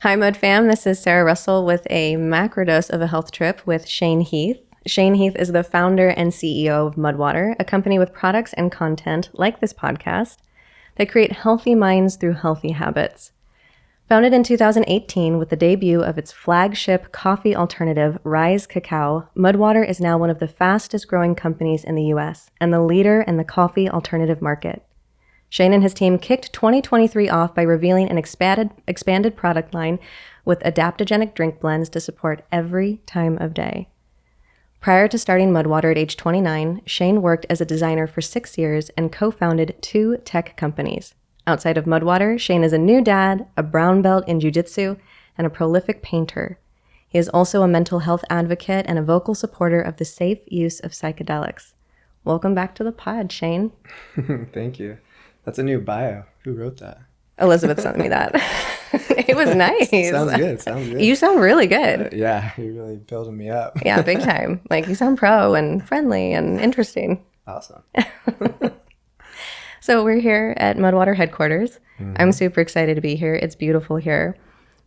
Hi, Mud Fam. This is Sarah Russell with a macrodose of a health trip with Shane Heath. Shane Heath is the founder and CEO of MUD WTR, a company with products and content like this podcast that create healthy minds through healthy habits. Founded in 2018 with the debut of its flagship coffee alternative, Rise Cacao, MUD WTR is now one of the fastest growing companies in the US and the leader in the coffee alternative market. Shane and his team kicked 2023 off by revealing an expanded product line with adaptogenic drink blends to support every time of day. Prior to starting MUD WTR at age 29, Shane worked as a designer for 6 years and co-founded 2 tech companies. Outside of MUD WTR, Shane is a new dad, a brown belt in jiu-jitsu, and a prolific painter. He is also a mental health advocate and a vocal supporter of the safe use of psychedelics. Welcome back to the pod, Shane. Thank you. That's a new bio. Who wrote that? Elizabeth sent me that. It was nice. Sounds good. You sound really good. Yeah, you're really building me up. Yeah, big time. Like, you sound pro and friendly and interesting. Awesome. So we're here at MUD WTR headquarters. I'm super excited to be here. It's beautiful here.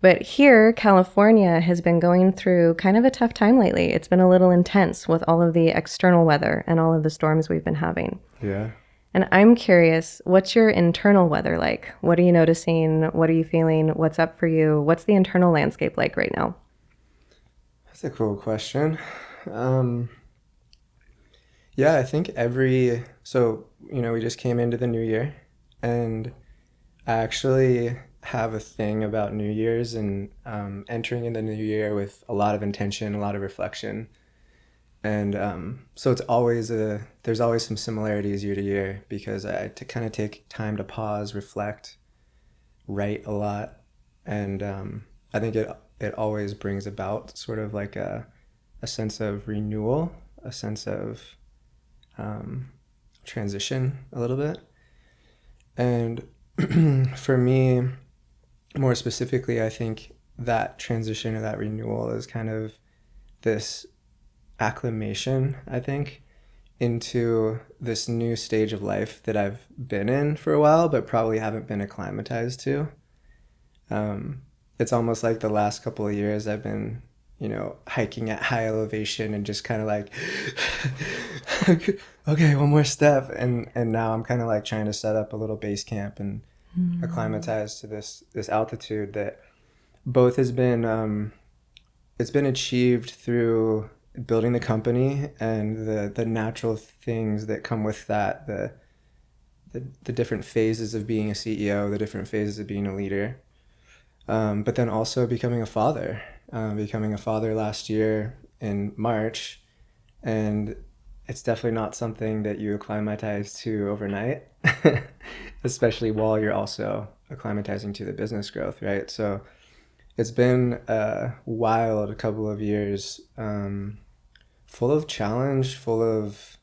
But here, California has been going through kind of a tough time lately. It's been a little intense with all of the external weather and all of the storms we've been having. Yeah. And I'm curious, what's your internal weather like? What are you noticing? What are you feeling? What's up for you? What's the internal landscape like right now? That's a cool question. Yeah, I think we just came into the new year, and I actually have a thing about New Year's and entering in the new year with a lot of intention, a lot of reflection. And so there's always some similarities year to year because I kind of take time to pause, reflect, write a lot. And I think it always brings about sort of like a sense of renewal, a sense of transition a little bit. And for me, more specifically, I think that transition or that renewal is kind of this acclimation, I think, into this new stage of life that I've been in for a while, but probably haven't been acclimatized to. It's almost like the last couple of years I've been, hiking at high elevation and just kind of like, okay, one more step. And now I'm kind of like trying to set up a little base camp and acclimatize to this altitude that both has been, it's been achieved through building the company and the natural things that come with that, the different phases of being a CEO, the different phases of being a leader, but then also becoming a father last year in March. And it's definitely not something that you acclimatize to overnight, especially while you're also acclimatizing to the business growth, right? So it's been a wild couple of years, full of challenge, full of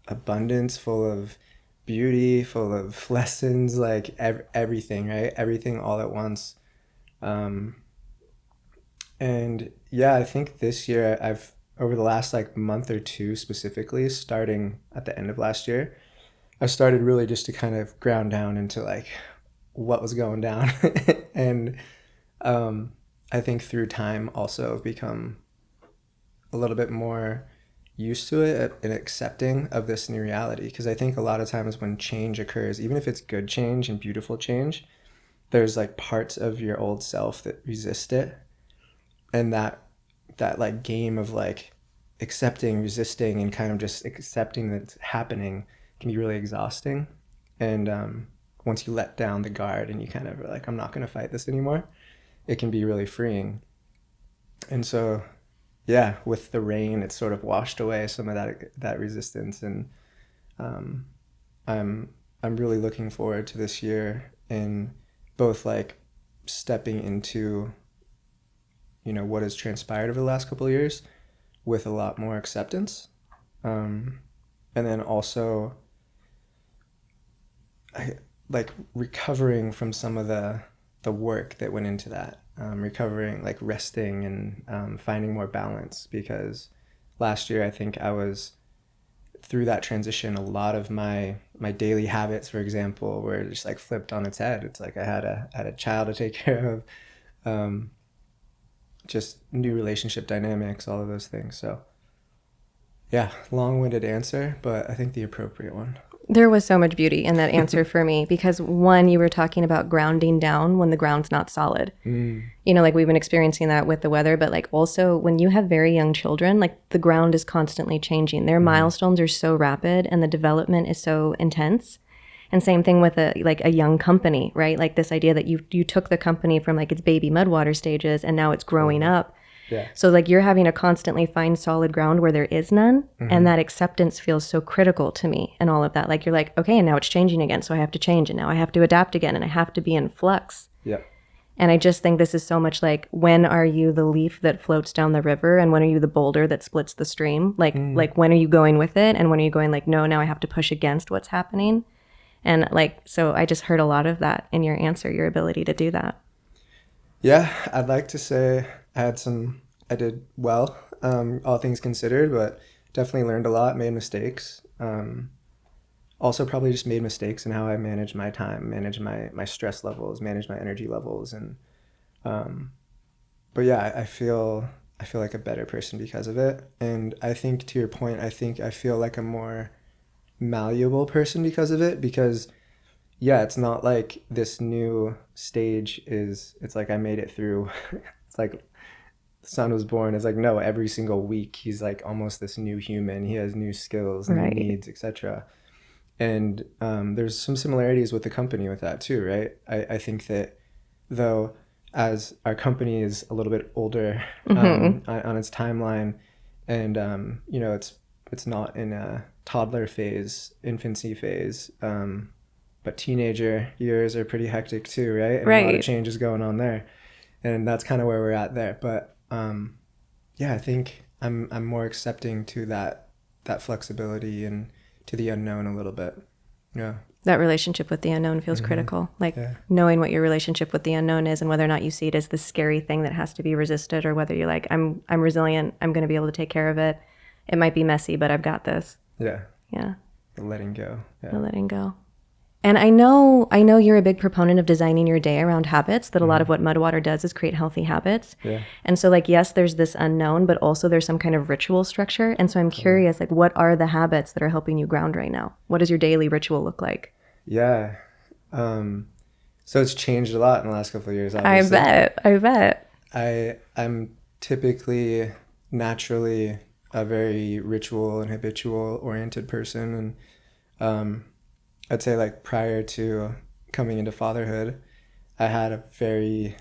abundance, full of beauty, full of lessons, like everything, right? Everything all at once. And yeah, I think this year over the last like month or two specifically, starting at the end of last year, I started really just to kind of ground down into like what was going down. And I think through time also I've become a little bit more used to it and accepting of this new reality. Because I think a lot of times when change occurs, even if it's good change and beautiful change, there's like parts of your old self that resist it. And that like game of like accepting, resisting, and kind of just accepting that it's happening can be really exhausting. And once you let down the guard and you kind of are like, I'm not going to fight this anymore, it can be really freeing. And so, yeah, with the rain, it's sort of washed away some of that resistance. And I'm really looking forward to this year in both like stepping into what has transpired over the last couple of years with a lot more acceptance. And then also like recovering from some of the work that went into that, recovering, like resting and finding more balance. Because last year, I think I was through that transition, a lot of my daily habits, for example, were just like flipped on its head. It's like I had a child to take care of. just new relationship dynamics, all of those things. So yeah, long-winded answer, but I think the appropriate one. There was so much beauty in that answer for me because one, you were talking about grounding down when the ground's not solid. Like we've been experiencing that with the weather, but like also when you have very young children, like the ground is constantly changing. Their milestones are so rapid and the development is so intense. And same thing with a young company, right? Like this idea that you took the company from like its baby mudwater stages and now it's growing up. Yeah. So like you're having to constantly find solid ground where there is none. And that acceptance feels so critical to me and all of that. Like you're like, okay, and now it's changing again. So I have to change and now I have to adapt again and I have to be in flux. Yeah. And I just think this is so much like, when are you the leaf that floats down the river and when are you the boulder that splits the stream? Like when are you going with it and when are you going like, no, now I have to push against what's happening? And like, so I just heard a lot of that in your answer, your ability to do that. Yeah, I'd like to say I did well, all things considered, but definitely learned a lot, made mistakes. Also probably just made mistakes in how I manage my time, manage my stress levels, manage my energy levels. And, but yeah, I feel like a better person because of it. And I think to your point, I feel like a more malleable person because of it, because yeah, it's not like this new stage it's like I made it through. It's like the son was born. It's like, no, every single week he's like almost this new human. He has new skills, new needs, etc. And there's some similarities with the company with that too, right? I think that though, as our company is a little bit older on its timeline, and it's not in a toddler phase, infancy phase, but teenager years are pretty hectic too, right? And a lot of changes going on there, and that's kind of where we're at there. But yeah, I think I'm more accepting to that flexibility and to the unknown a little bit. Yeah. That relationship with the unknown feels critical. Like knowing what your relationship with the unknown is and whether or not you see it as the scary thing that has to be resisted, or whether you're like, I'm resilient, I'm going to be able to take care of it. It might be messy, but I've got this. Yeah. Yeah. The letting go. Yeah. The letting go. And I know you're a big proponent of designing your day around habits, that a lot of what Mudwater does is create healthy habits. Yeah. And so like, yes, there's this unknown, but also there's some kind of ritual structure. And so I'm curious, like, what are the habits that are helping you ground right now? What does your daily ritual look like? Yeah. So it's changed a lot in the last couple of years, obviously. I bet. I'm typically naturally a very ritual and habitual oriented person. And I'd say like prior to coming into fatherhood, I had a very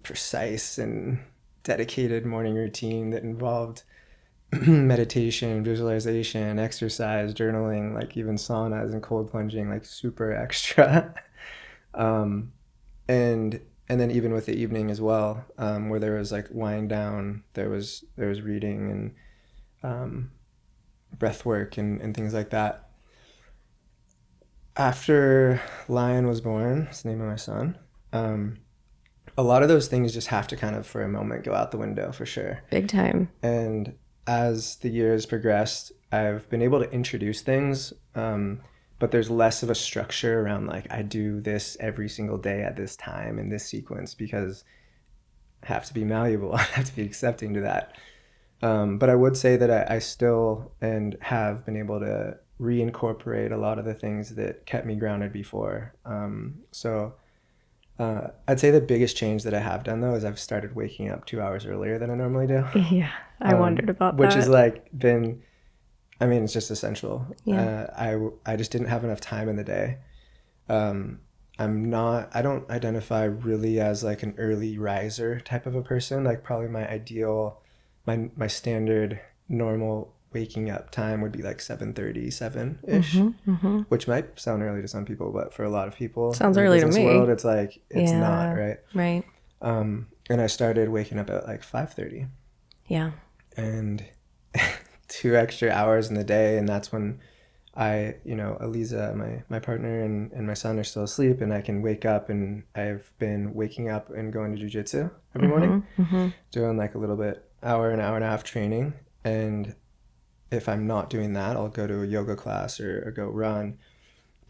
precise and dedicated morning routine that involved meditation, visualization, exercise, journaling, like even saunas and cold plunging, like super extra. And then even with the evening as well, where there was like wind down, there was reading and breath work and things like that. After Lion was born, it's the name of my son, a lot of those things just have to kind of for a moment go out the window for sure. Big time. And as the years progressed, I've been able to introduce things, but there's less of a structure around like I do this every single day at this time in this sequence, because I have to be malleable. I have to be accepting to that. But I would say that I still and have been able to reincorporate a lot of the things that kept me grounded before. So I'd say the biggest change that I have done though is I've started waking up 2 hours earlier than I normally do. Yeah, I wondered about which that. has like been, I mean, it's just essential. Yeah. I just didn't have enough time in the day. I don't identify really as like an early riser type of a person. Like probably my ideal, my standard normal waking up time would be like 7:30, 7-ish, which might sound early to some people, but for a lot of people, sounds in the early to business me. world, it's like, it's not, right? Right. And I started waking up at like 5:30. Yeah. And 2 extra hours in the day, and that's when Eliza, my partner, and my son are still asleep, and I can wake up, and I've been waking up and going to jiu-jitsu every morning, doing like a little bit, an hour and a half training. And if I'm not doing that, I'll go to a yoga class or go run.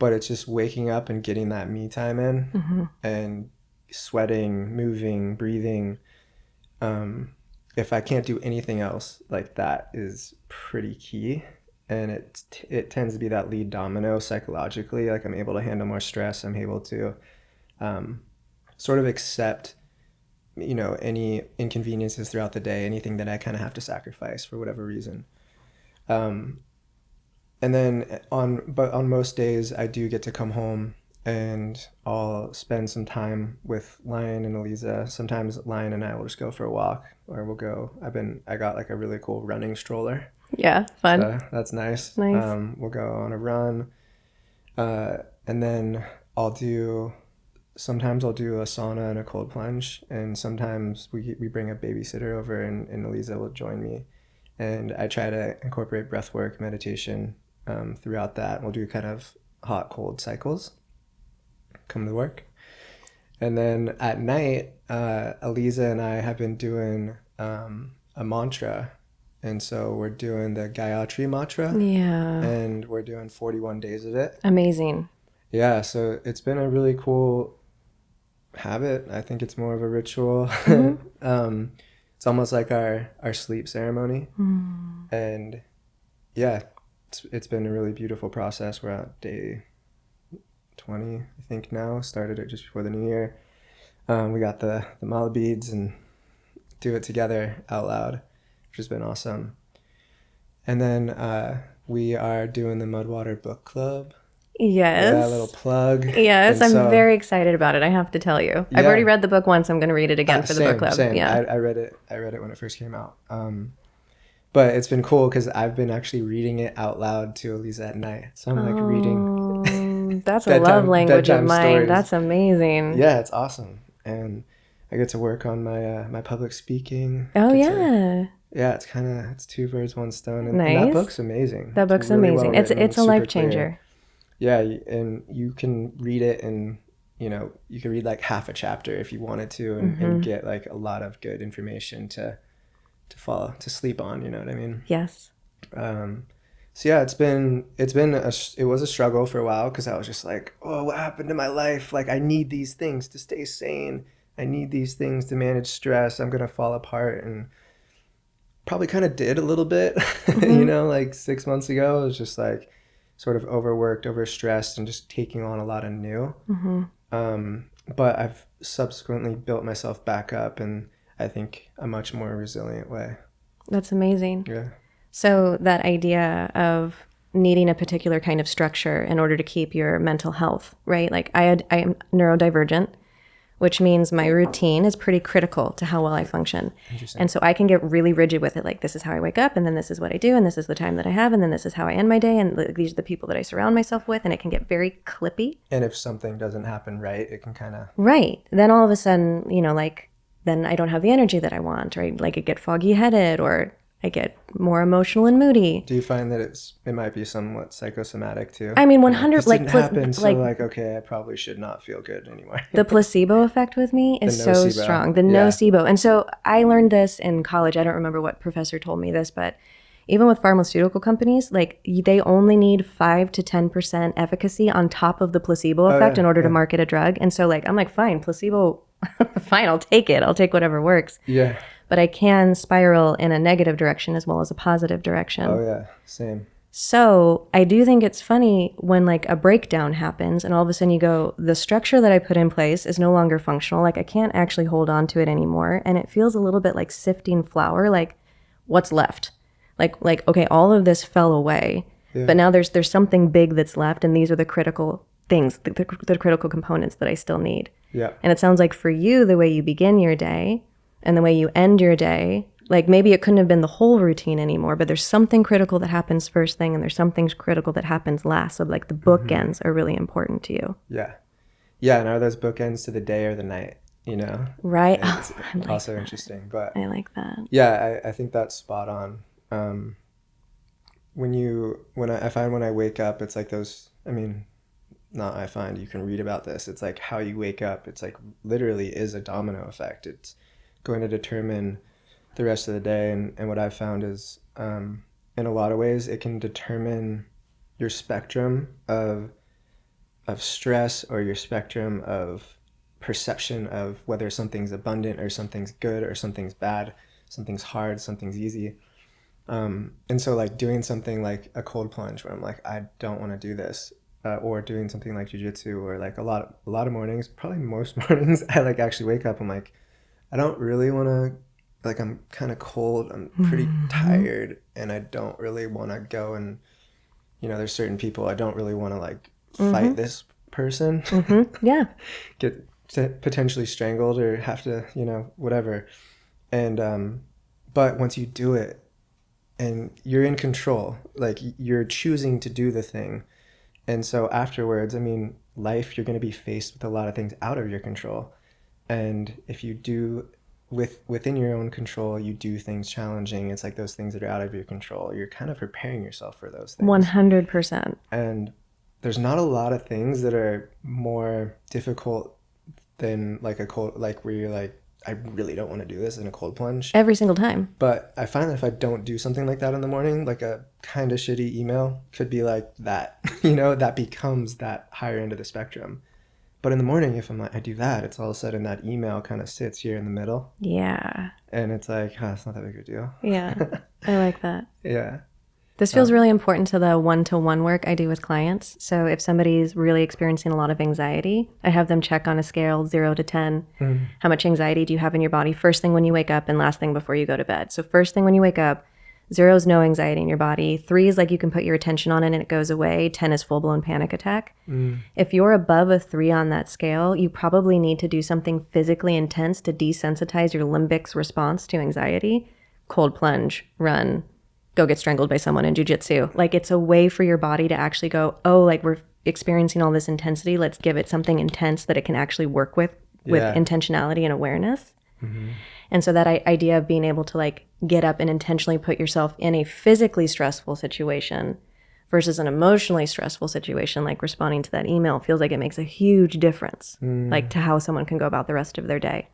But it's just waking up and getting that me time in and sweating, moving, breathing. If I can't do anything else, like that is pretty key. And it tends to be that lead domino psychologically. Like I'm able to handle more stress. I'm able to sort of accept, any inconveniences throughout the day, anything that I kind of have to sacrifice for whatever reason. And then on most days I do get to come home and I'll spend some time with Lion and Eliza. Sometimes Lion and I will just go for a walk, or I got like a really cool running stroller. Yeah, fun. So that's nice. Nice. We'll go on a run. And then sometimes I'll do a sauna and a cold plunge. And sometimes we bring a babysitter over and Eliza will join me. And I try to incorporate breath work, meditation throughout that. We'll do kind of hot, cold cycles. Come to work. And then at night, Eliza and I have been doing a mantra. And so we're doing the Gayatri mantra. Yeah. And we're doing 41 days of it. Amazing. Yeah, so it's been a really cool habit. I think it's more of a ritual. It's almost like our sleep ceremony. And yeah, it's been a really beautiful process. We're at day 20, I think now. Started it just before the new year. We got the mala beads and do it together out loud, which has been awesome. And then we are doing the Mudwater Book Club. Yes. Yeah, a little plug. Yes, I'm very excited about it, I have to tell you. I've already read the book once. I'm going to read it again for the book club. Same. Yeah. I read it when it first came out. But it's been cool because I've been actually reading it out loud to Eliza at night. So I'm like reading. That's a love language of mine. Stories. That's amazing. Yeah, it's awesome. And I get to work on my public speaking. Yeah. Yeah, it's two birds, one stone. And, nice. And that book's amazing. That book's really amazing. It's a life changer. Yeah, and you can read it and, you can read like half a chapter if you wanted to and get like a lot of good information to sleep on, you know what I mean? Yes. So yeah, it was a struggle for a while because I was just like, oh, what happened to my life? Like I need these things to stay sane. I need these things to manage stress. I'm going to fall apart. And probably kind of did a little bit, like 6 months ago. I was just like sort of overworked, overstressed, and just taking on a lot of new. But I've subsequently built myself back up in, I think, a much more resilient way. That's amazing. Yeah. So that idea of needing a particular kind of structure in order to keep your mental health, right? Like I am neurodivergent, which means my routine is pretty critical to how well I function. And so I can get really rigid with it. Like this is how I wake up, and then this is what I do, and this is the time that I have, and then this is how I end my day, and these are the people that I surround myself with, and it can get very clippy. And if something doesn't happen right, it can kind of... Right. Then all of a sudden, then I don't have the energy that I want, or I get foggy headed, or I get more emotional and moody. Do you find that it might be somewhat psychosomatic too? I mean, 100. Like, this didn't happen, so okay, I probably should not feel good anymore. The placebo effect with me is so strong. The nocebo. And so I learned this in college. I don't remember what professor told me this, but even with pharmaceutical companies, like they only need 5 to 10% efficacy on top of the placebo effect in order to market a drug. And so I'm like, fine, placebo, fine, I'll take it. I'll take whatever works. Yeah. But I can spiral in a negative direction as well as a positive direction. Oh yeah, same. So I do think it's funny when a breakdown happens and all of a sudden you go, the structure that I put in place is no longer functional. Like I can't actually hold on to it anymore. And it feels a little bit like sifting flour, like what's left? Like okay, all of this fell away, but now there's something big that's left, and these are the critical things, the critical components that I still need. Yeah. And it sounds like for you, the way you begin your day and the way you end your day, like maybe it couldn't have been the whole routine anymore, but there's something critical that happens first thing and there's something critical that happens last. So the bookends are really important to you. Yeah. Yeah. And are those bookends to the day or the night, Right. It's also interesting, but I like that. Yeah. I think that's spot on. I find when I wake up, it's like those, you can read about this. It's like how you wake up. It's like literally is a domino effect. It's going to determine the rest of the day. And what I've found is, in a lot of ways, it can determine your spectrum of stress or your spectrum of perception of whether something's abundant or something's good or something's bad, something's hard, something's easy. And so like doing something like a cold plunge where I'm like, I don't want to do this, or doing something like jujitsu, or like a lot of mornings, probably most mornings, I like actually wake up, I'm like, I don't really want to, like, I'm kind of cold, I'm pretty tired, and I don't really want to go and, you know, there's certain people I don't really want to like fight this person, Yeah. get potentially strangled or have to, you know, whatever. And but once you do it and you're in control, like you're choosing to do the thing, and so afterwards, I mean, life, you're going to be faced with a lot of things out of your control, and if you do within your own control, you do things challenging, it's like those things that are out of your control, you're kind of preparing yourself for those things. 100%. And there's not a lot of things that are more difficult than like a cold, like where you're like, I really don't want to do this in a cold plunge. Every single time. But I find that if I don't do something like that in the morning, like a kind of shitty email could be like that, you know, that becomes that higher end of the spectrum. But in the morning, if I'm like, I do that, it's all of a sudden that email kind of sits here in the middle. Yeah. And it's like, it's not that big of a deal. Yeah. I like that. Yeah. This feels really important to the one-to-one work I do with clients. So if somebody's really experiencing a lot of anxiety, I have them check on a scale 0 to 10. How much anxiety do you have in your body first thing when you wake up and last thing before you go to bed? So first thing when you wake up, 0 is no anxiety in your body. 3 is like you can put your attention on it and it goes away. 10 is full-blown panic attack. If you're above a 3 on that scale, you probably need to do something physically intense to desensitize your limbic's response to anxiety. Cold plunge, run, go get strangled by someone in jujitsu. Like it's a way for your body to actually go, oh, like we're experiencing all this intensity. Let's give it something intense that it can actually work with intentionality and awareness. And so that idea of being able to like get up and intentionally put yourself in a physically stressful situation versus an emotionally stressful situation, like responding to that email, feels like it makes a huge difference, like to how someone can go about the rest of their day.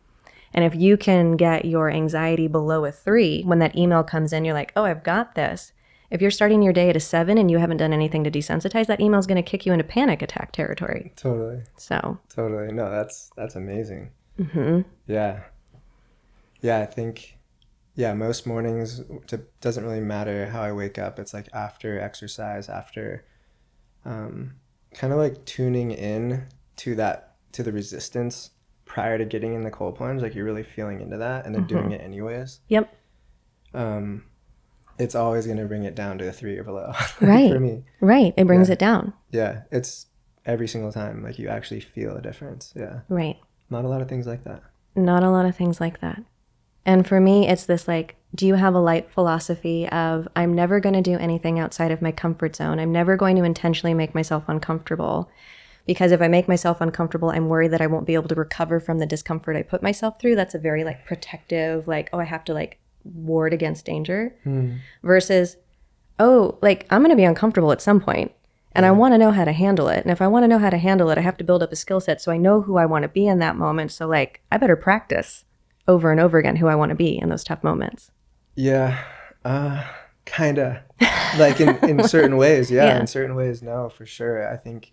And if you can get your anxiety below a 3, when that email comes in, you're like, oh, I've got this. If you're starting your day at a 7 and you haven't done anything to desensitize, that email is going to kick you into panic attack territory. Totally. So. Totally. No, that's amazing. Yeah. Yeah, I think, most mornings, it doesn't really matter how I wake up. It's like after exercise, after kind of like tuning in to the resistance prior to getting in the cold plunge, like you're really feeling into that and then doing it anyways. Yep. It's always going to bring it down to a 3 or below. Right. For me. Right. It brings it down. Yeah. It's every single time, like you actually feel a difference. Yeah. Right. Not a lot of things like that. Not a lot of things like that. And for me, it's this like, do you have a light philosophy of I'm never going to do anything outside of my comfort zone. I'm never going to intentionally make myself uncomfortable. Because if I make myself uncomfortable, I'm worried that I won't be able to recover from the discomfort I put myself through. That's a very like protective, like, oh, I have to like ward against danger. Versus, oh, like I'm going to be uncomfortable at some point and I want to know how to handle it. And if I want to know how to handle it, I have to build up a skill set so I know who I want to be in that moment. So like I better practice over and over again who I want to be in those tough moments. Yeah. Kind of. Like in certain ways, yeah. In certain ways, no, for sure. I think.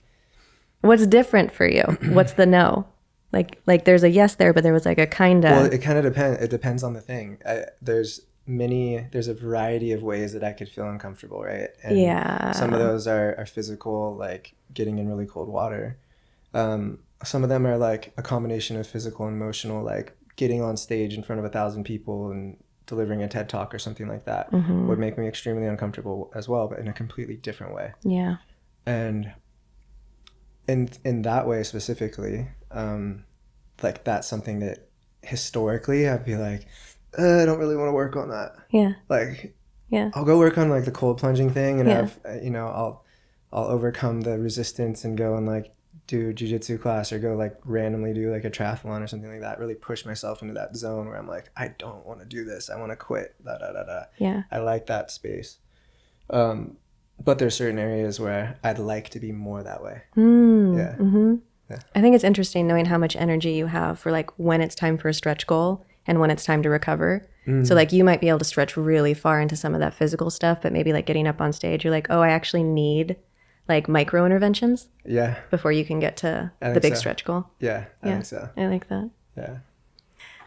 What's different for you? What's the no? Like there's a yes there, but there was like a kind of. Well, it kind of depends. It depends on the thing. There's a variety of ways that I could feel uncomfortable, right? And some of those are physical, like getting in really cold water. Some of them are like a combination of physical and emotional, like getting on stage in front of 1,000 people and delivering a TED Talk or something like that would make me extremely uncomfortable as well, but in a completely different way. Yeah. And in that way specifically, like that's something that historically I'd be like, I don't really want to work on that. Yeah. Like, yeah, I'll go work on like the cold plunging thing and have, I'll overcome the resistance and go and like do jiu-jitsu class or go like randomly do like a triathlon or something like that. Really push myself into that zone where I'm like, I don't want to do this. I want to quit. Yeah. I like that space. But there's certain areas where I'd like to be more that way. Yeah. Yeah. I think it's interesting knowing how much energy you have for like when it's time for a stretch goal and when it's time to recover. So like you might be able to stretch really far into some of that physical stuff, but maybe like getting up on stage, you're like, oh, I actually need like micro interventions Yeah, before you can get to I the think big so. stretch goal. Yeah, I Yeah, think so. I like that. Yeah.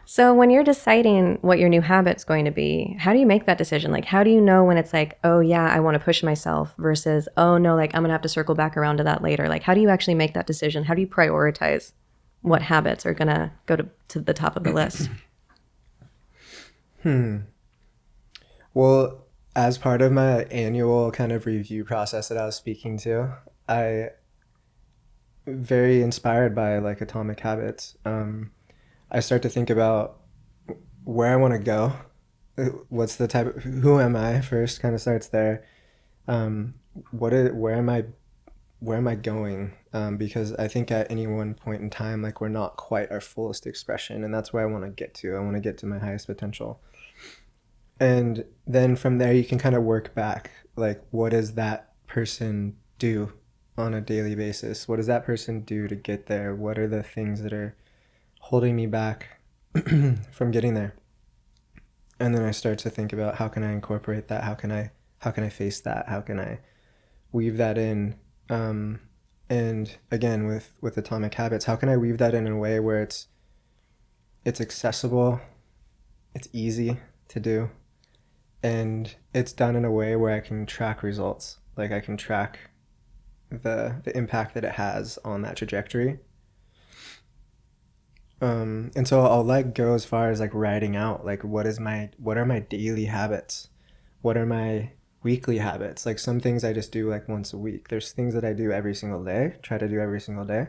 So when you're deciding what your new habit's going to be, how do you make that decision? Like, how do you know when it's like, oh yeah, I want to push myself versus, oh no, like I'm going to have to circle back around to that later? Like, how do you actually make that decision? How do you prioritize what habits are going to go to the top of the list? Well, as part of my annual kind of review process that I was speaking to, I very inspired by like Atomic Habits. I start to think about where I want to go. What's the type of, who am I first kind of starts there. Um, where am I going? Because I think at any one point in time, like we're not quite our fullest expression, and that's where I want to get to. I want to get to my highest potential. And then from there, you can kind of work back. Like, what does that person do on a daily basis? What does that person do to get there? What are the things that are holding me back from getting there? And then I start to think about how can I incorporate that? How can I face that? How can I weave that in? And again, with Atomic Habits, how can I weave that in a way where it's accessible, it's easy to do, and it's done in a way where I can track results. Like I can track the impact that it has on that trajectory. And so I'll like go as far as like writing out like what are my daily habits? What are my weekly habits? Like some things I just do like once a week. There's things that I do every single day, try to do every single day.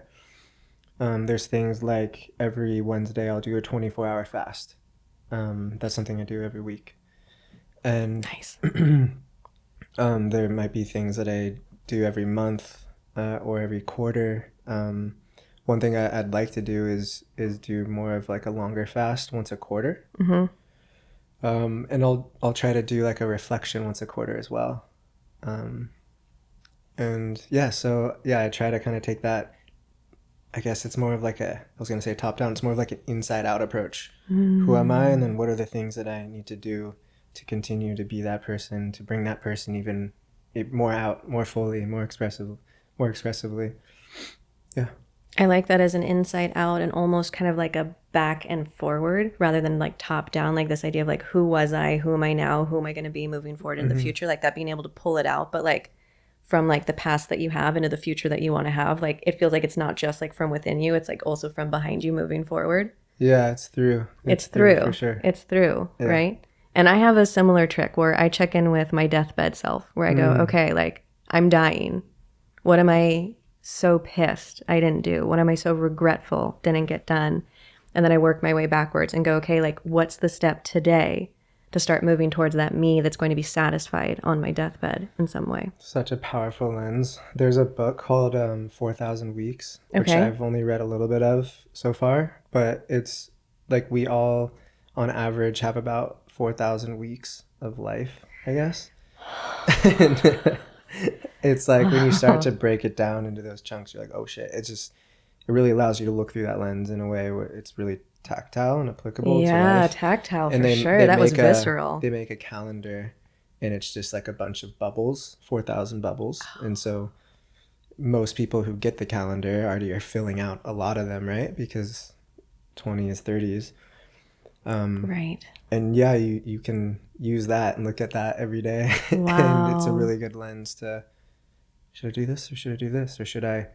There's things like every Wednesday I'll do a 24-hour fast. That's something I do every week. And Nice. there might be things that I do every month or every quarter. One thing I'd like to do is do more of like a longer fast once a quarter. And I'll try to do like a reflection once a quarter as well. And yeah, so yeah, I try to kind of take that. I guess it's more of like I was going to say top down. It's more of like an inside out approach. Who am I? And then what are the things that I need to do to continue to be that person, to bring that person even more out, more fully, more expressively. Yeah. I like that as an inside out and almost kind of like a back and forward rather than like top down, like this idea of like, who was I? Who am I now? Who am I going to be moving forward in the future? Like that being able to pull it out, but like from like the past that you have into the future that you want to have, like it feels like it's not just like from within you, it's like also from behind you moving forward. Yeah, it's through. It's through. For sure. It's through, Yeah. right? And I have a similar trick where I check in with my deathbed self where I go, okay, like I'm dying. What am I so pissed I didn't do? What am I so regretful didn't get done? And then I work my way backwards and go, okay, like what's the step today to start moving towards that me that's going to be satisfied on my deathbed in some way? Such a powerful lens. There's a book called 4,000 Weeks, which Okay. I've only read a little bit of so far, but it's like we all on average have about 4,000 weeks of life, I guess. And it's like when you start to break it down into those chunks, you're like, oh shit. It really allows you to look through that lens in a way where it's really tactile and applicable to Yeah, life. tactile And for sure. That was visceral. They make a calendar and it's just like a bunch of bubbles, 4,000 bubbles. And so most people who get the calendar already are filling out a lot of them, right? Because 20s, 30s. Right. And yeah, you can use that and look at that every day. Wow. And it's a really good lens to, should I do this or should I do this? Or should I,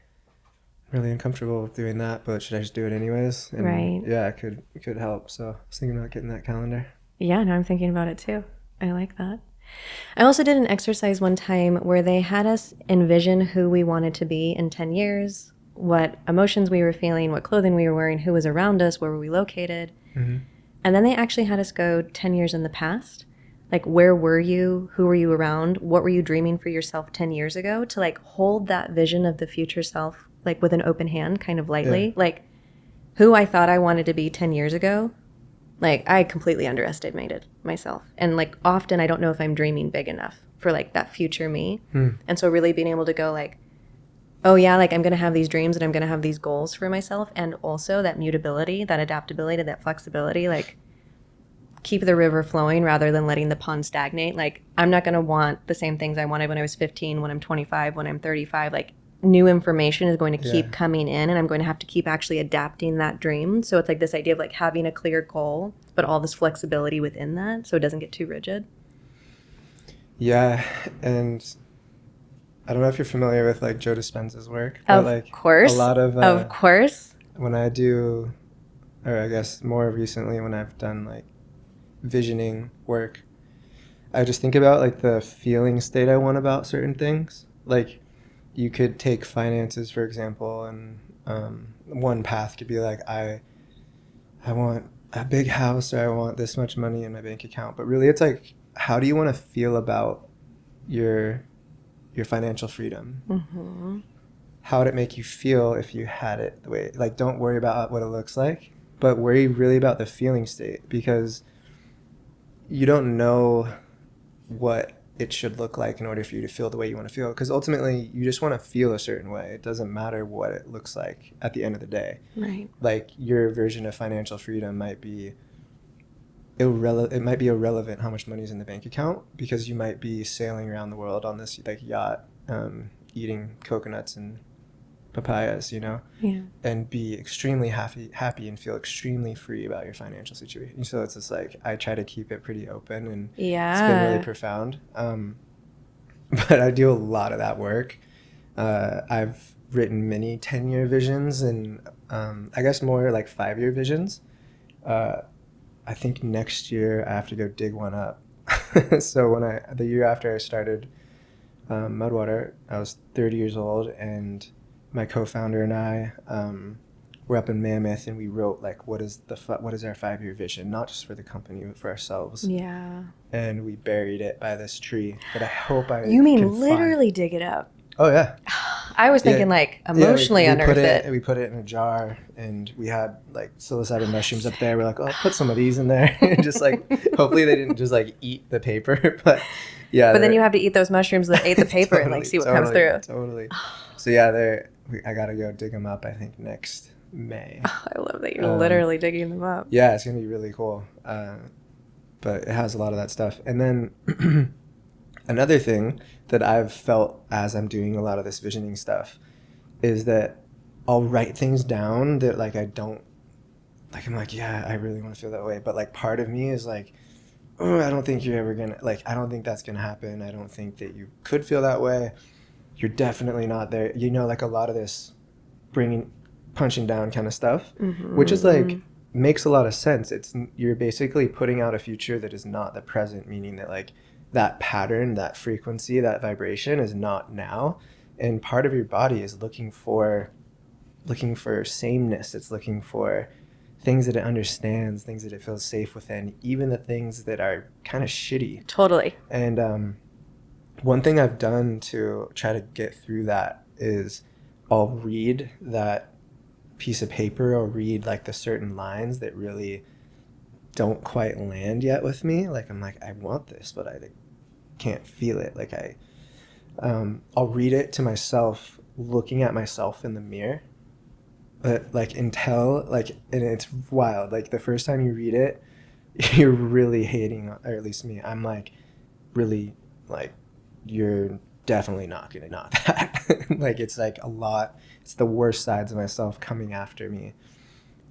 I'm really uncomfortable with doing that, but should I just do it anyways? And Right. yeah, it could help. So I was thinking about getting that calendar. Yeah, now I'm thinking about it too. I like that. I also did an exercise one time where they had us envision who we wanted to be in 10 years, what emotions we were feeling, what clothing we were wearing, who was around us, where were we located. And then they actually had us go 10 years in the past. Like, where were you? Who were you around? What were you dreaming for yourself 10 years ago? To like hold that vision of the future self, like with an open hand, kind of lightly. Yeah. Like, who I thought I wanted to be 10 years ago, like I completely underestimated myself. And like often I don't know if I'm dreaming big enough for like that future me. And so really being able to go like, oh yeah, like I'm going to have these dreams and I'm going to have these goals for myself. And also that mutability, that adaptability, that flexibility, like keep the river flowing rather than letting the pond stagnate. Like, I'm not going to want the same things I wanted when I was 15, when I'm 25, when I'm 35. Like, new information is going to keep coming in, and I'm going to have to keep actually adapting that dream. So it's like this idea of like having a clear goal, but all this flexibility within that so it doesn't get too rigid. Yeah, and I don't know if you're familiar with like Joe Dispenza's work, but Of course. a lot Of course. when I do, or I guess more recently when I've done like visioning work, I just think about like the feeling state I want about certain things. Like you could take finances, for example, and one path could be like, I want a big house, or I want this much money in my bank account. But really it's like, how do you want to feel about your financial freedom? Mm-hmm. How would it make you feel if you had it the way, like, don't worry about what it looks like, but worry really about the feeling state, because you don't know what it should look like in order for you to feel the way you want to feel, because ultimately you just want to feel a certain way. It doesn't matter what it looks like at the end of the day. Right. Like your version of financial freedom might be it might be irrelevant how much money is in the bank account, because you might be sailing around the world on this like yacht, eating coconuts and papayas, Yeah. and be extremely happy and feel extremely free about your financial situation. So it's just like, I try to keep it pretty open, and it's been really profound. But I do a lot of that work. I've written many 10-year visions, and I guess more like 5-year visions. I think next year I have to go dig one up. So the year after I started Mudwater, I was 30 years old, and my co-founder and I were up in Mammoth, and we wrote like, what is our 5-year vision, not just for the company but for ourselves. Yeah. And we buried it by this tree that I hope I You mean can literally find. dig it up? Oh yeah. I was thinking like emotionally unearth it. We put it in a jar, and we had like psilocybin mushrooms up there. We're like, oh, I'll put some of these in there. Just like, hopefully they didn't just like eat the paper, but yeah. But then you have to eat those mushrooms that ate the paper and like see what comes through. Totally. So yeah, I gotta go dig them up, I think next May. Oh, I love that you're literally digging them up. Yeah, it's gonna be really cool. But it has a lot of that stuff. And then another thing that I've felt as I'm doing a lot of this visioning stuff is that I'll write things down that like I don't, like, I'm like, yeah, I really want to feel that way. But like part of me is like, oh, I don't think you're ever gonna, like, I don't think that's gonna happen. I don't think that you could feel that way. You're definitely not there. Like a lot of this punching down kind of stuff, which is like, makes a lot of sense. You're basically putting out a future that is not the present, meaning that like that pattern, that frequency, that vibration is not now. And part of your body is looking for sameness. It's looking for things that it understands, things that it feels safe within, even the things that are kind of shitty. Totally. And one thing I've done to try to get through that is I'll read that piece of paper, or read like the certain lines that really don't quite land yet with me. Like I'm like, I want this, but I can't feel it. Like I'll read it to myself, looking at myself in the mirror. But like and it's wild. Like the first time you read it, you're really hating, or at least me. I'm like, really like, you're definitely not gonna knock that. Like it's like a lot. It's the worst sides of myself coming after me.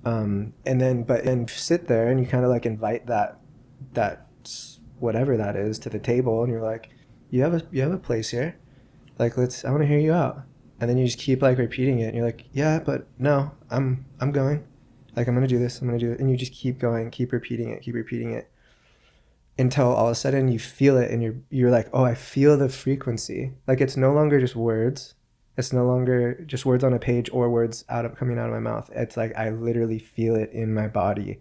And then sit there and you kind of like invite that whatever that is to the table, and you're like, you have a place here. Like I want to hear you out. And then you just keep like repeating it, and you're like, yeah, but no, I'm going. Like I'm gonna do this. I'm gonna do it. And you just keep going, keep repeating it, until all of a sudden you feel it, and you're like, oh, I feel the frequency. Like it's no longer just words. It's no longer just words on a page or words coming out of my mouth. It's like I literally feel it in my body.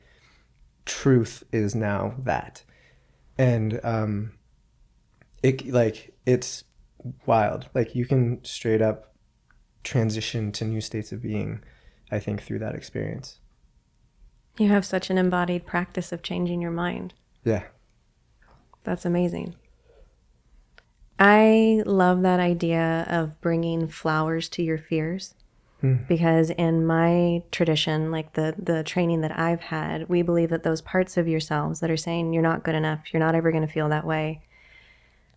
Truth is now that. And it's wild. Like you can straight up transition to new states of being, I think, through that experience. You have such an embodied practice of changing your mind. Yeah. That's amazing. I love that idea of bringing flowers to your fears. Because in my tradition, like the training that I've had, we believe that those parts of yourselves that are saying you're not good enough, you're not ever going to feel that way,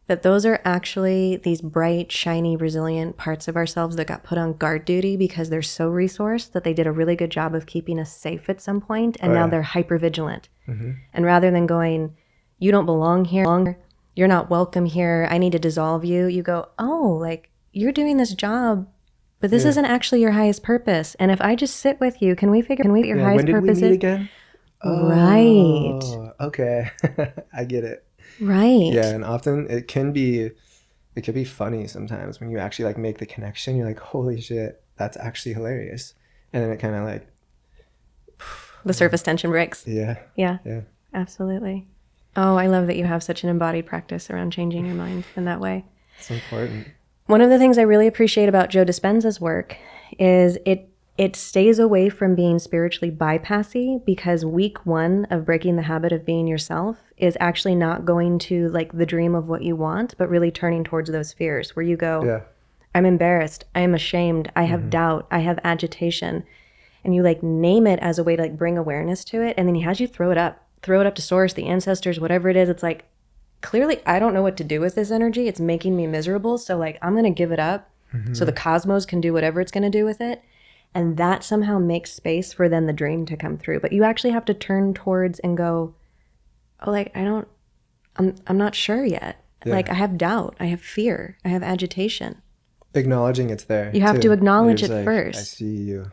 that those are actually these bright, shiny, resilient parts of ourselves that got put on guard duty because they're so resourced that they did a really good job of keeping us safe at some point, and now they're hyper vigilant. And rather than going, you don't belong here, you're not welcome here, I need to dissolve you, you go, oh, like, you're doing this job, but this isn't actually your highest purpose. And if I just sit with you, can we figure what your highest purpose is? When did we meet again? Right. Okay. I get it. Right. Yeah, and often it can be funny sometimes when you actually like make the connection. You're like, holy shit, that's actually hilarious. And then it kind of like the surface tension breaks. Yeah. Yeah. Absolutely. Oh, I love that you have such an embodied practice around changing your mind in that way. It's important. One of the things I really appreciate about Joe Dispenza's work is it stays away from being spiritually bypassy, because week one of breaking the habit of being yourself is actually not going to like the dream of what you want, but really turning towards those fears where you go, I'm embarrassed, I am ashamed, I have doubt, I have agitation. And you like name it as a way to like bring awareness to it. And then he has you throw it up to source, the ancestors, whatever it is. It's like, clearly I don't know what to do with this energy. It's making me miserable. So like, I'm going to give it up so the cosmos can do whatever it's going to do with it. And that somehow makes space for then the dream to come through. But you actually have to turn towards and go, oh, like, I'm not sure yet. Yeah. Like I have doubt, I have fear, I have agitation. Acknowledging it's there. You have to acknowledge it first. I see you.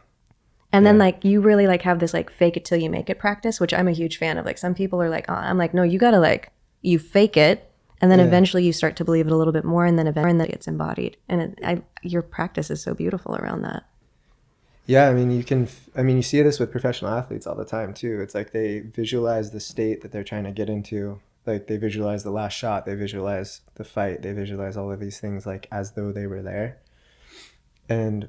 And then like you really like have this like fake it till you make it practice, which I'm a huge fan of. Like some people are like, oh, I'm like, no, you gotta like, you fake it, and then eventually you start to believe it a little bit more, and then eventually it's embodied. And your practice is so beautiful around that. Yeah, I mean, you see this with professional athletes all the time too. It's like they visualize the state that they're trying to get into. Like they visualize the last shot, they visualize the fight, they visualize all of these things like as though they were there. And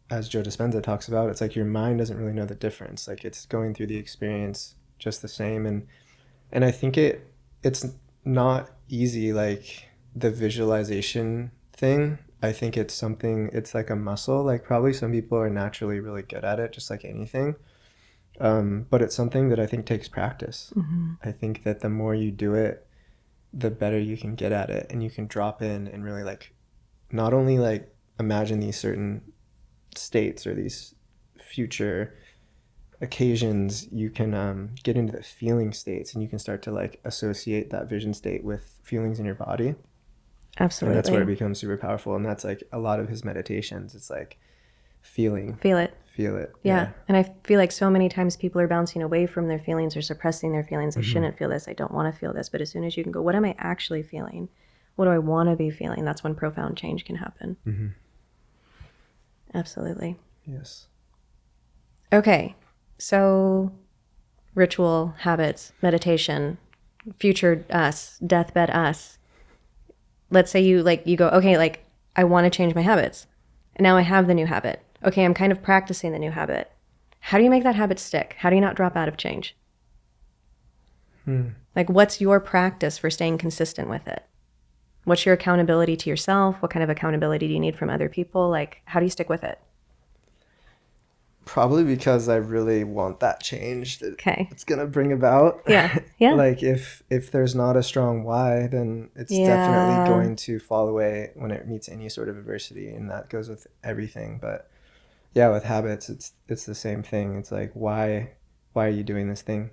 as Joe Dispenza talks about, it's like your mind doesn't really know the difference. Like it's going through the experience just the same. And I think it's not easy, like the visualization thing. I think it's like a muscle. Like probably some people are naturally really good at it, just like anything. But it's something that I think takes practice. I think that the more you do it, the better you can get at it, and you can drop in and really like not only like imagine these certain states or these future occasions, you can get into the feeling states, and you can start to like associate that vision state with feelings in your body. Absolutely. And that's where it becomes super powerful. And that's like a lot of his meditations. It's like feel it. Yeah. And I feel like so many times people are bouncing away from their feelings or suppressing their feelings. I shouldn't feel this. I don't want to feel this. But as soon as you can go, what am I actually feeling? What do I want to be feeling? That's when profound change can happen. Absolutely. Yes. Okay. So ritual, habits, meditation, future us, deathbed us. Let's say you go, okay, like I want to change my habits. And now I have the new habit. Okay, I'm kind of practicing the new habit. How do you make that habit stick? How do you not drop out of change? Like what's your practice for staying consistent with it? What's your accountability to yourself? What kind of accountability do you need from other people? Like how do you stick with it? Probably because I really want that change that it's going to bring about. Yeah. Like if there's not a strong why, then it's definitely going to fall away when it meets any sort of adversity. And that goes with everything. But yeah, with habits, it's the same thing. It's like, why are you doing this thing?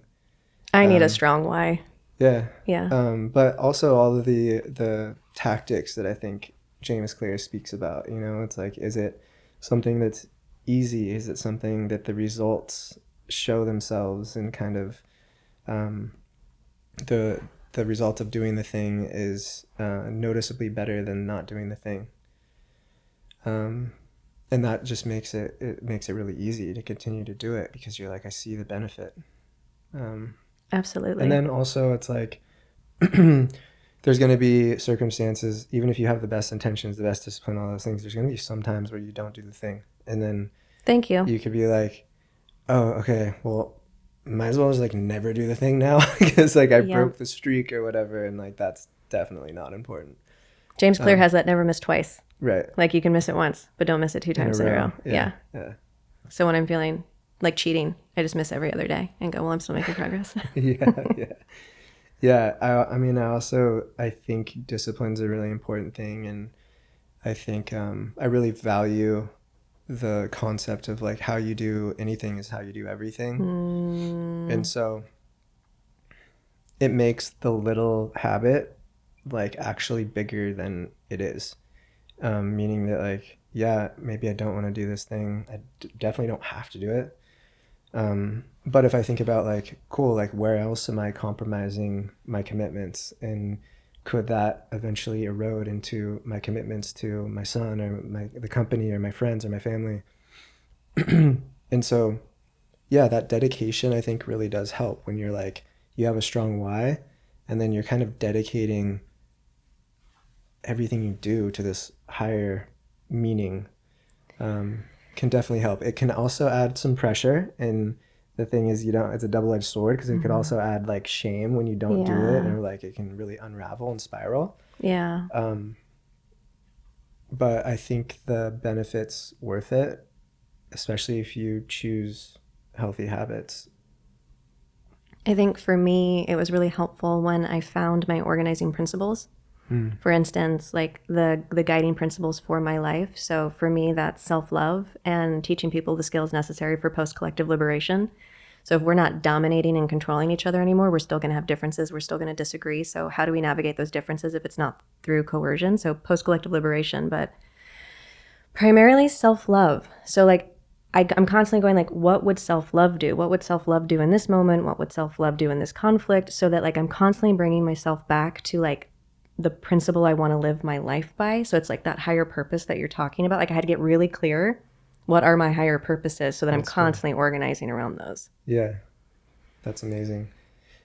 I need a strong why. Yeah. Yeah. But also all of the tactics that I think James Clear speaks about, it's like, is it something that's easy? Is it something that the results show themselves and kind of the result of doing the thing is noticeably better than not doing the thing? And that just makes it really easy to continue to do it because you're like, I see the benefit. Absolutely. And then also it's like there's going to be circumstances, even if you have the best intentions, the best discipline, all those things, there's going to be some times where you don't do the thing. And then thank you. You could be like, oh, okay, well, might as well just like never do the thing now because like I broke the streak or whatever. And like, that's definitely not important. James Clear has that never miss twice. Right. Like you can miss it once, but don't miss it 2 In a times in a row. row. Yeah. Yeah. So when I'm feeling like cheating, I just miss every other day and go, well, I'm still making progress. Yeah. Yeah. Yeah. I mean, I think discipline's a really important thing. And I think I really value the concept of like how you do anything is how you do everything. And so it makes the little habit like actually bigger than it is. Meaning that like, yeah, maybe I don't want to do this thing. Definitely don't have to do it. But if I think about like, cool, like where else am I compromising my commitments, and could that eventually erode into my commitments to my son or the company or my friends or my family? And so, yeah, that dedication I think really does help when you're like, you have a strong why, and then you're kind of dedicating everything you do to this higher meaning. Can definitely help. It can also add some pressure, and the thing is, it's a double-edged sword because it could also add like shame when you don't do it, Yeah. or like it can really unravel and spiral. Yeah. But I think the benefits worth it, especially if you choose healthy habits. I think for me, it was really helpful when I found my organizing principles. For instance, like the guiding principles for my life. So for me, that's self-love and teaching people the skills necessary for post-collective liberation. So if we're not dominating and controlling each other anymore, we're still going to have differences. We're still going to disagree. So how do we navigate those differences if it's not through coercion? So post-collective liberation, but primarily self-love. So like I'm constantly going like, what would self-love do? What would self-love do in this moment? What would self-love do in this conflict? So that like I'm constantly bringing myself back to like the principle I want to live my life by. So it's like that higher purpose that you're talking about. Like I had to get really clear what are my higher purposes so that I'm constantly organizing around those. Yeah, that's amazing.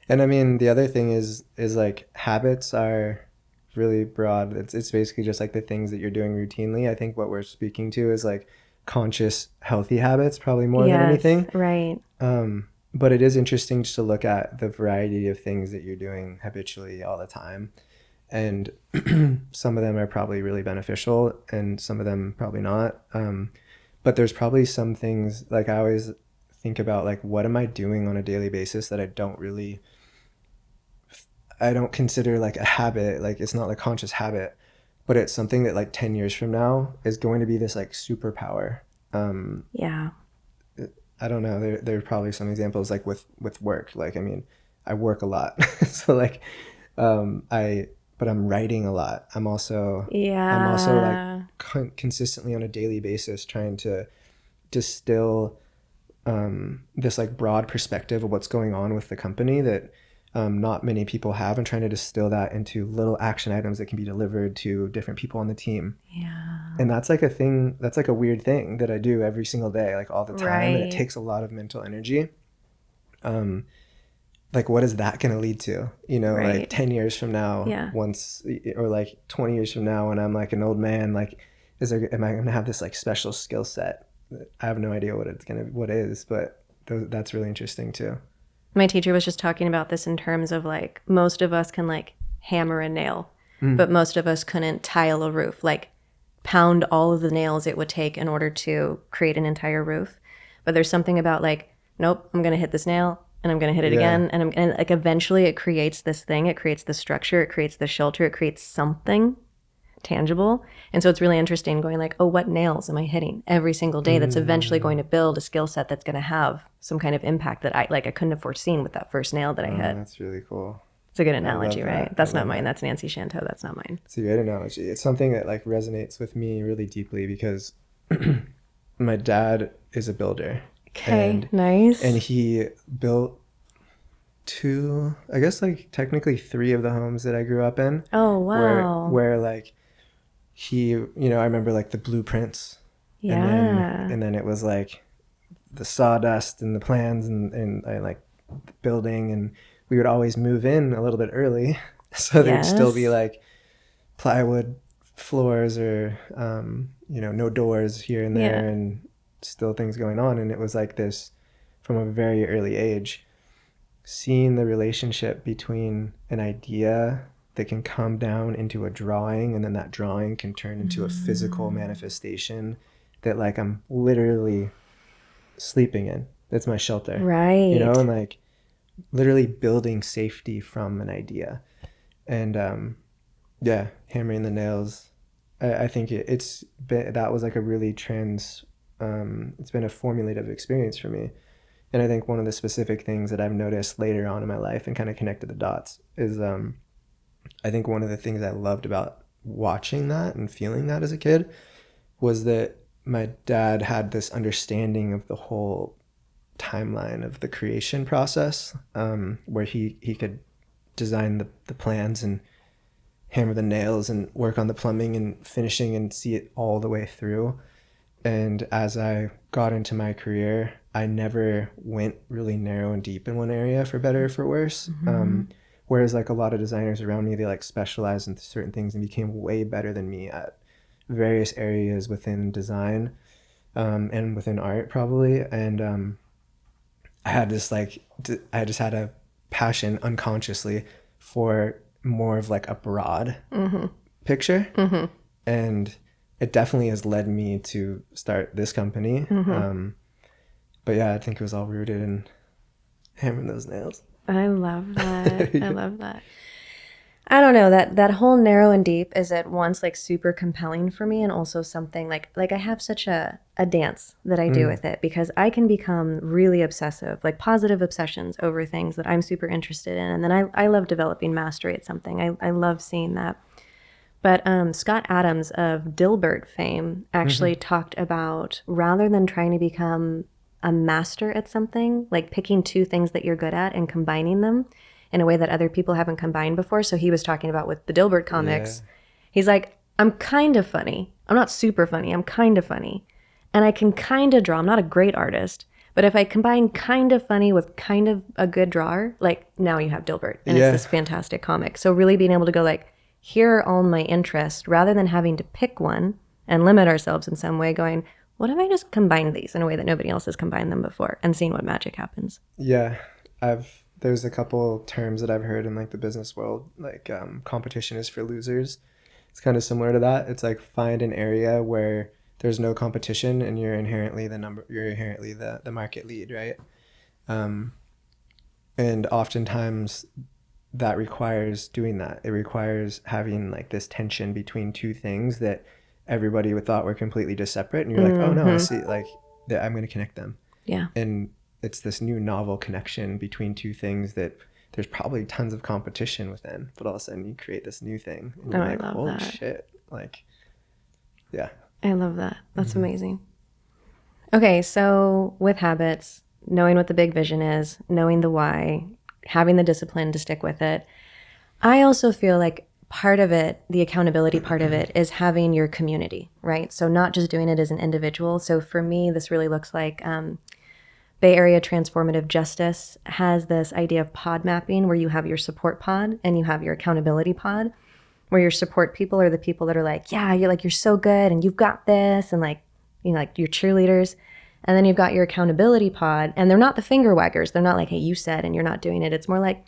And I mean, the other thing is like habits are really broad. It's basically just like the things that you're doing routinely. I think what we're speaking to is like conscious, healthy habits, probably more than anything. Right. But it is interesting just to look at the variety of things that you're doing habitually all the time. And some of them are probably really beneficial and some of them probably not. But there's probably some things, like I always think about like, what am I doing on a daily basis that I don't consider like a habit, like it's not like conscious habit, but it's something that like 10 years from now is going to be this like superpower. Yeah. I don't know. There are probably some examples like with work. Like, I mean, I work a lot. So like, but I'm writing a lot. I'm also Yeah. like consistently on a daily basis trying to distill this like broad perspective of what's going on with the company that not many people have, and trying to distill that into little action items that can be delivered to different people on the team. Yeah. And that's like a thing, that's like a weird thing that I do every single day, like all the time. And it Right. takes a lot of mental energy. Like what is that going to lead to, like Right. 10 years from now, Yeah. or like 20 years from now when I'm like an old man, like am I going to have this like special skill set? I have no idea what is, but that's really interesting too. My teacher was just talking about this in terms of like most of us can like hammer a nail, but most of us couldn't tile a roof, like pound all of the nails it would take in order to create an entire roof. But there's something about like, nope, I'm going to hit this nail and I'm going to hit it again. And like eventually it creates this thing, it creates the structure, it creates the shelter, it creates something tangible. And so it's really interesting going like, oh, what nails am I hitting every single day that's eventually going to build a skill set that's going to have some kind of impact that I couldn't have foreseen with that first nail that I hit. That's really cool. It's a good analogy, right? That. That's not mine. That's Nancy Shanto. That's not mine. It's a great analogy. It's something that like resonates with me really deeply because my dad is a builder. Okay, nice. And he built I guess like technically 3 of the homes that I grew up in. Oh, wow. Where like he, I remember like the blueprints. Yeah. And then it was like the sawdust and the plans and like the building, and we would always move in a little bit early. So there'd still be like plywood floors or, no doors here and there, and still things going on. And it was like this from a very early age, seeing the relationship between an idea that can come down into a drawing, and then that drawing can turn into a physical manifestation that like I'm literally sleeping in. That's my shelter. Right. You know, and like literally building safety from an idea. And yeah, hammering the nails. I think it's been, that was like a really it's been a formulative experience for me. And I think one of the specific things that I've noticed later on in my life and kind of connected the dots is I think one of the things I loved about watching that and feeling that as a kid was that my dad had this understanding of the whole timeline of the creation process, where he could design the plans and hammer the nails and work on the plumbing and finishing and see it all the way through. And as I got into my career, I never went really narrow and deep in one area, for better or for worse. Whereas like a lot of designers around me, they like specialized in certain things and became way better than me at various areas within design, and within art probably. And I had this like, I just had a passion unconsciously for more of like a broad picture. And it definitely has led me to start this company. But yeah, I think it was all rooted in hammering those nails. I love that. I love that. I don't know, that whole narrow and deep is at once like super compelling for me, and also something like I have such a dance that I do with it, because I can become really obsessive, like positive obsessions over things that I'm super interested in. And then I love developing mastery at something. I love seeing that. But Scott Adams of Dilbert fame actually talked about, rather than trying to become a master at something, like picking two things that you're good at and combining them in a way that other people haven't combined before. So he was talking about with the Dilbert comics, he's like, I'm kind of funny. I'm not super funny. I'm kind of funny. And I can kind of draw. I'm not a great artist. But if I combine kind of funny with kind of a good drawer, like now you have Dilbert. And it's this fantastic comic. So really being able to go like, here are all my interests, rather than having to pick one and limit ourselves in some way, going, what if I just combine these in a way that nobody else has combined them before, and seeing what magic happens? Yeah, there's a couple terms that I've heard in like the business world, like competition is for losers. It's kind of similar to that. It's like, find an area where there's no competition and you're inherently the market lead, right? And oftentimes that requires doing that. It requires having like this tension between two things that everybody would thought were completely just separate, and you're like, oh no, I see, like that, I'm going to connect them. Yeah. And it's this new novel connection between two things that there's probably tons of competition within, but all of a sudden you create this new thing. And you're like, I love holy that. shit. Like, yeah. I love that. That's amazing. Okay, so with habits, knowing what the big vision is, knowing the why, having the discipline to stick with it, I also feel like part of it, the accountability part of it, is having your community, right? So not just doing it as an individual. So for me, this really looks like Bay Area Transformative Justice has this idea of pod mapping, where you have your support pod and you have your accountability pod, where your support people are the people that are like, yeah, you're so good and you've got this, and like, you know, like your cheerleaders. And then you've got your accountability pod, and they're not the finger waggers. They're not like, hey, you said and you're not doing it. It's more like,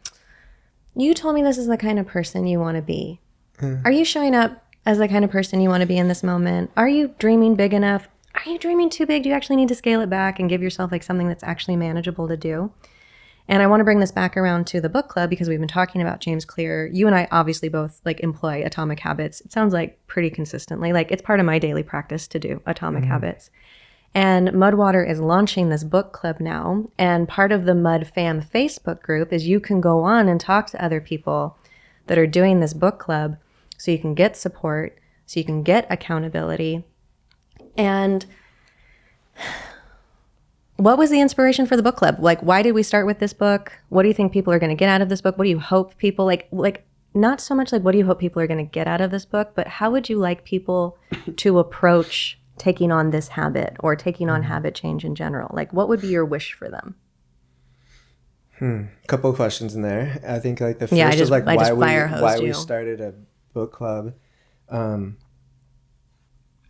you told me this is the kind of person you want to be. Are you showing up as the kind of person you want to be in this moment? Are you dreaming big enough? Are you dreaming too big? Do you actually need to scale it back and give yourself like something that's actually manageable to do? And I want to bring this back around to the book club, because we've been talking about James Clear. You and I obviously both like employ atomic habits. It sounds like pretty consistently. Like it's part of my daily practice to do atomic habits. And Mudwater is launching this book club now. And part of the Mud Fam Facebook group is you can go on and talk to other people that are doing this book club, so you can get support, so you can get accountability. And what was the inspiration for the book club? Like, why did we start with this book? What do you think people are going to get out of this book? What do you hope people like not so much like what do you hope people are going to get out of this book, but how would you like people to approach taking on this habit or taking on habit change in general? Like, what would be your wish for them? Couple of questions in there. I think like the first is like why we started a book club.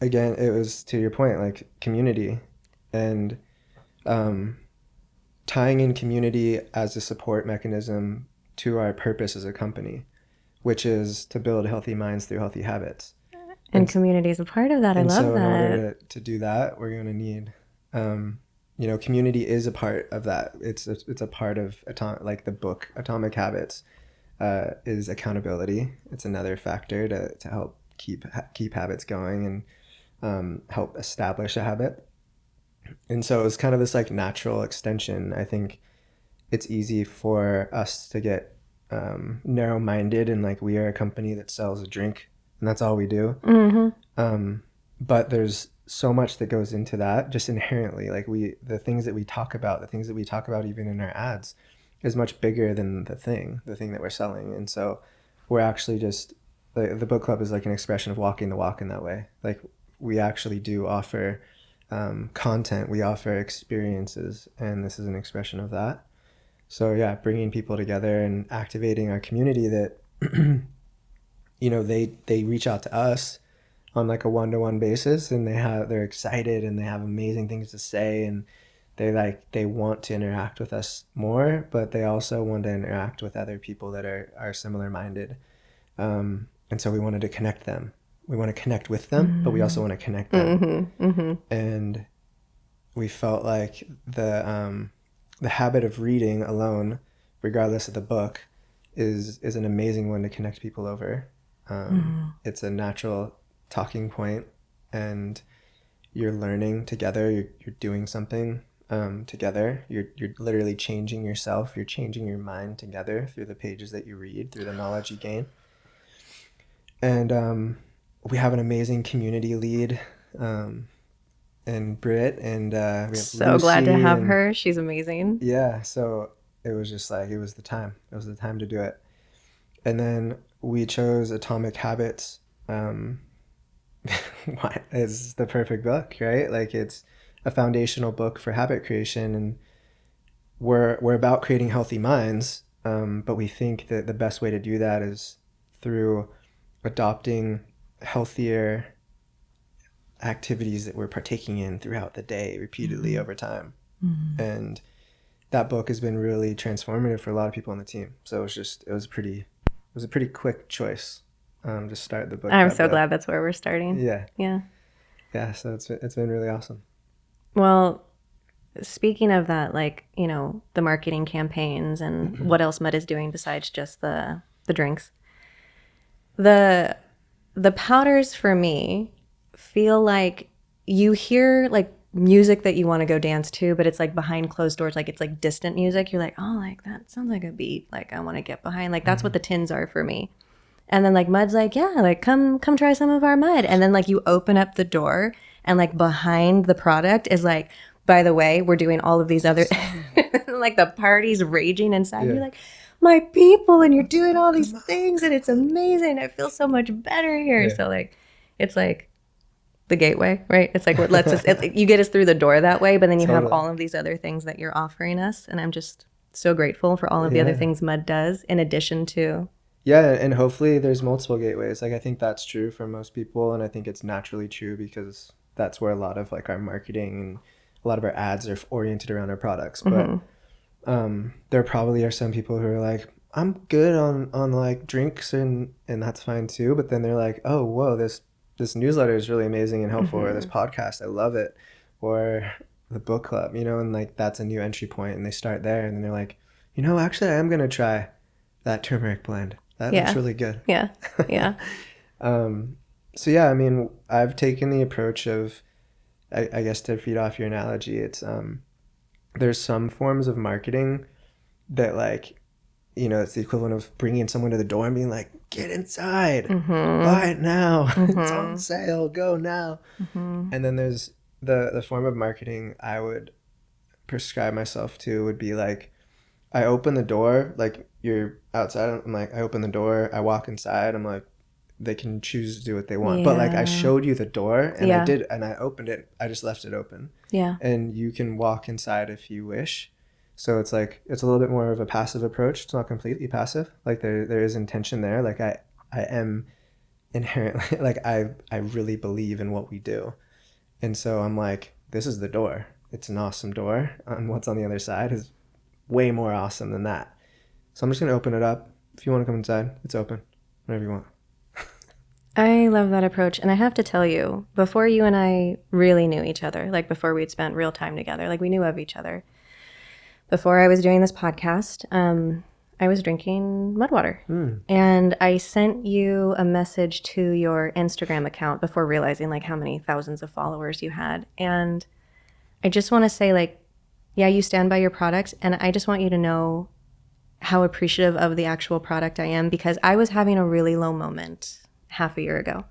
Again, it was to your point, like community, and tying in community as a support mechanism to our purpose as a company. which is to build healthy minds through healthy habits. And community is a part of that. I love so that. In order to do that, we're going to need, community is a part of that. It's a part of like the book Atomic Habits is accountability. It's another factor to help keep habits going and help establish a habit. And so it was kind of this like natural extension. I think it's easy for us to get narrow-minded and like we are a company that sells a drink and that's all we do. But there's so much that goes into that just inherently. Like the things that we talk about even in our ads is much bigger than the thing that we're selling. And so we're actually just the book club is like an expression of walking the walk in that way. Like we actually do offer content, we offer experiences, and this is an expression of that. So yeah, bringing people together and activating our community that they reach out to us on like a one-to-one basis, and they're excited and they have amazing things to say, and they want to interact with us more, but they also want to interact with other people that are similar minded. And so we wanted to connect them. We want to connect with them, but we also want to connect them. And we felt like the habit of reading alone, regardless of the book, is an amazing one to connect people over. It's a natural talking point, and you're learning together. You're doing something together. You're literally changing yourself. You're changing your mind together through the pages that you read, through the knowledge you gain. And we have an amazing community lead, and Britt, and we have so Lucy, glad to have her. She's amazing. Yeah, so it was just like it was the time. It was the time to do it. And then we chose Atomic Habits. Why is the perfect book, right? Like it's a foundational book for habit creation, and we're about creating healthy minds. But we think that the best way to do that is through adopting healthier activities that we're partaking in throughout the day repeatedly over time. And that book has been really transformative for a lot of people on the team. So it was a pretty quick choice to start the book. I'm so glad that's where we're starting. Yeah, so it's been really awesome. Well, speaking of that, like, the marketing campaigns and what else MUD is doing besides just the drinks, the powders for me feel like you hear like music that you want to go dance to, but it's like behind closed doors, like it's like distant music. You're like, oh, like that sounds like a beat, like I want to get behind. Like that's what the tins are for me. And then like MUD's like, yeah, like come try some of our MUD. And then like you open up the door and like behind the product is like, by the way, we're doing all of these other like the party's raging inside. You're like, my people, and you're doing all these things and it's amazing. I feel so much better here. So like it's like the gateway, right? It's like what lets us you get us through the door that way, but then you have all of these other things that you're offering us, and I'm just so grateful for all of the other things MUD does in addition to. Yeah, and hopefully there's multiple gateways. Like I think that's true for most people, and I think it's naturally true because that's where a lot of like our marketing and a lot of our ads are oriented around our products. But there probably are some people who are like, I'm good on like drinks and that's fine too. But then they're like, oh, whoa, this newsletter is really amazing and helpful, or this podcast, I love it, or the book club, and like that's a new entry point, and they start there, and then they're like, actually, I am gonna try that turmeric blend. That looks really good. Yeah. So yeah, I mean, I've taken the approach of, I guess to feed off your analogy, it's there's some forms of marketing that like, it's the equivalent of bringing someone to the door and being like, get inside, buy it now, it's on sale, go now. And then there's the form of marketing I would prescribe myself to would be like, I open the door, like you're outside, I'm like, I open the door, I walk inside, I'm like, they can choose to do what they want. But like I showed you the door and I did, and I opened it, I just left it open. And you can walk inside if you wish. So it's like, it's a little bit more of a passive approach. It's not completely passive. Like there is intention there. Like I am inherently, like I really believe in what we do. And so I'm like, this is the door. It's an awesome door. And what's on the other side is way more awesome than that. So I'm just going to open it up. If you want to come inside, it's open. whatever you want. I love that approach. And I have to tell you, before you and I really knew each other, like before we'd spent real time together, like we knew of each other, before I was doing this podcast, I was drinking mud water. And I sent you a message to your Instagram account before realizing like how many thousands of followers you had. And I just want to say, like, yeah, you stand by your product. And I just want you to know how appreciative of the actual product I am, because I was having a really low moment half a year ago.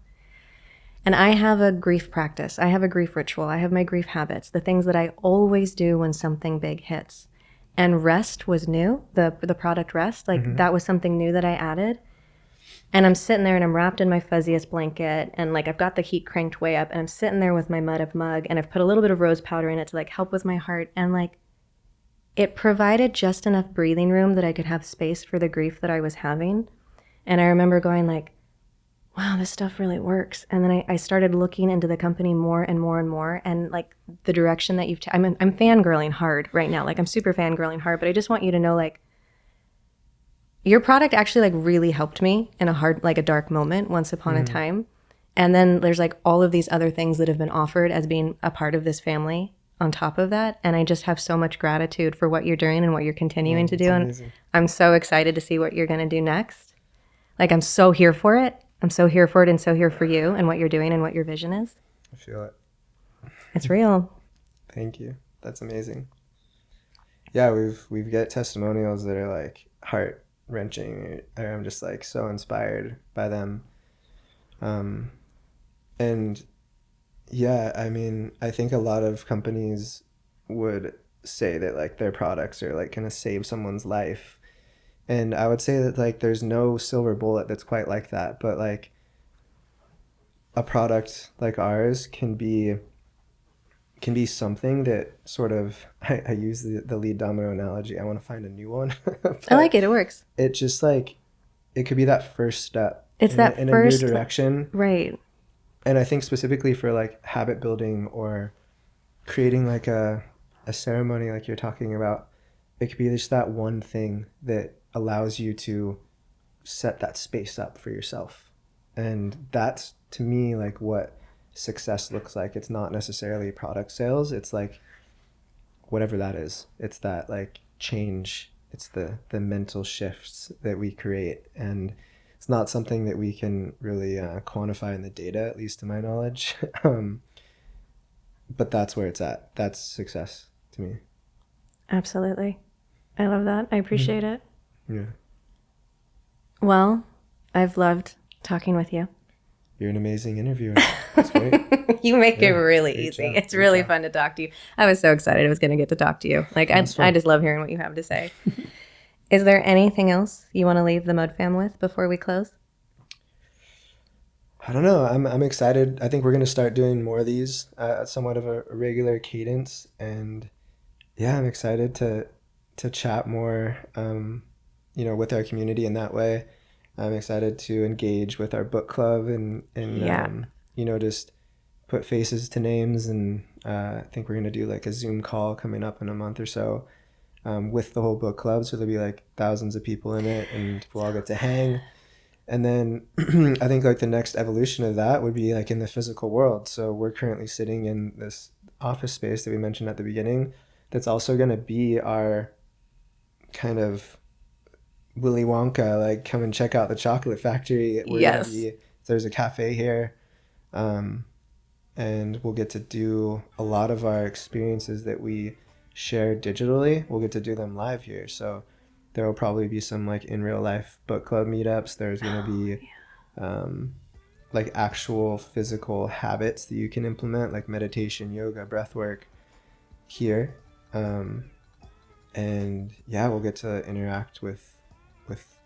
And I have a grief practice. I have a grief ritual. I have my grief habits, the things that I always do when something big hits. And rest was new, the product rest. Like that was something new that I added. And I'm sitting there and I'm wrapped in my fuzziest blanket, and like I've got the heat cranked way up, and I'm sitting there with my mud of mug, and I've put a little bit of rose powder in it to like help with my heart. And like it provided just enough breathing room that I could have space for the grief that I was having. And I remember going like, wow, this stuff really works. And then I started looking into the company more and more and more, and like the direction that I'm fangirling hard right now. Like I'm super fangirling hard, but I just want you to know, like, your product actually like really helped me in a dark moment once upon a time. And then there's like all of these other things that have been offered as being a part of this family on top of that. And I just have so much gratitude for what you're doing and what you're continuing to do. Amazing. And I'm so excited to see what you're going to do next. Like I'm so here for it. I'm so here for it and so here for you and what you're doing and what your vision is. I feel it. It's real. Thank you. That's amazing. Yeah, we've get testimonials that are like heart wrenching. I'm just like so inspired by them. And yeah, I mean, I think a lot of companies would say that like their products are like gonna save someone's life. And I would say that like there's no silver bullet that's quite like that, but like a product like ours can be something that sort of, I use the lead domino analogy. I want to find a new one. I like it. It works. It just like, it could be that first step. It's in a new direction. Right. And I think specifically for like habit building or creating like a ceremony like you're talking about, it could be just that one thing that allows you to set that space up for yourself. And that's, to me, like what success looks like. It's not necessarily product sales. It's like whatever that is. It's that like change. It's the mental shifts that we create. And it's not something that we can really quantify in the data, at least to my knowledge. But that's where it's at. That's success to me. Absolutely. I love that. I appreciate it. Yeah. Well, I've loved talking with you. You're an amazing interviewer. That's great. You make it really easy. Job. It's really fun to talk to you. I was so excited I was going to get to talk to you. Like I just love hearing what you have to say. Is there anything else you want to leave the Mud fam with before we close? I don't know. I'm excited. I think we're going to start doing more of these at somewhat of a regular cadence. And yeah, I'm excited to chat more, with our community in that way. I'm excited to engage with our book club and just put faces to names. And I think we're going to do like a Zoom call coming up in a month or so with the whole book club. So there'll be like thousands of people in it and we'll all get to hang. And then I think like the next evolution of that would be like in the physical world. So we're currently sitting in this office space that we mentioned at the beginning. That's also going to be our kind of Willy Wonka, like come and check out the chocolate factory. There's a cafe here. And we'll get to do a lot of our experiences that we share digitally. We'll get to do them live here. So there will probably be some like in real life book club meetups. There's going to be like actual physical habits that you can implement, like meditation, yoga, breath work here. And yeah, we'll get to interact with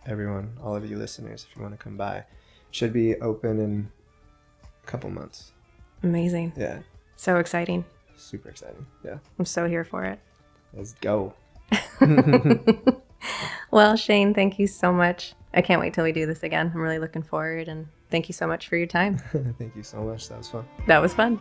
everyone, all of you listeners, if you want to come by. Should be open in a couple months. Amazing. Yeah. So exciting. Super exciting. Yeah. I'm so here for it. Let's go. Well, Shane, thank you so much. I can't wait till we do this again. I'm really looking forward, and thank you so much for your time. Thank you so much. That was fun. That was fun.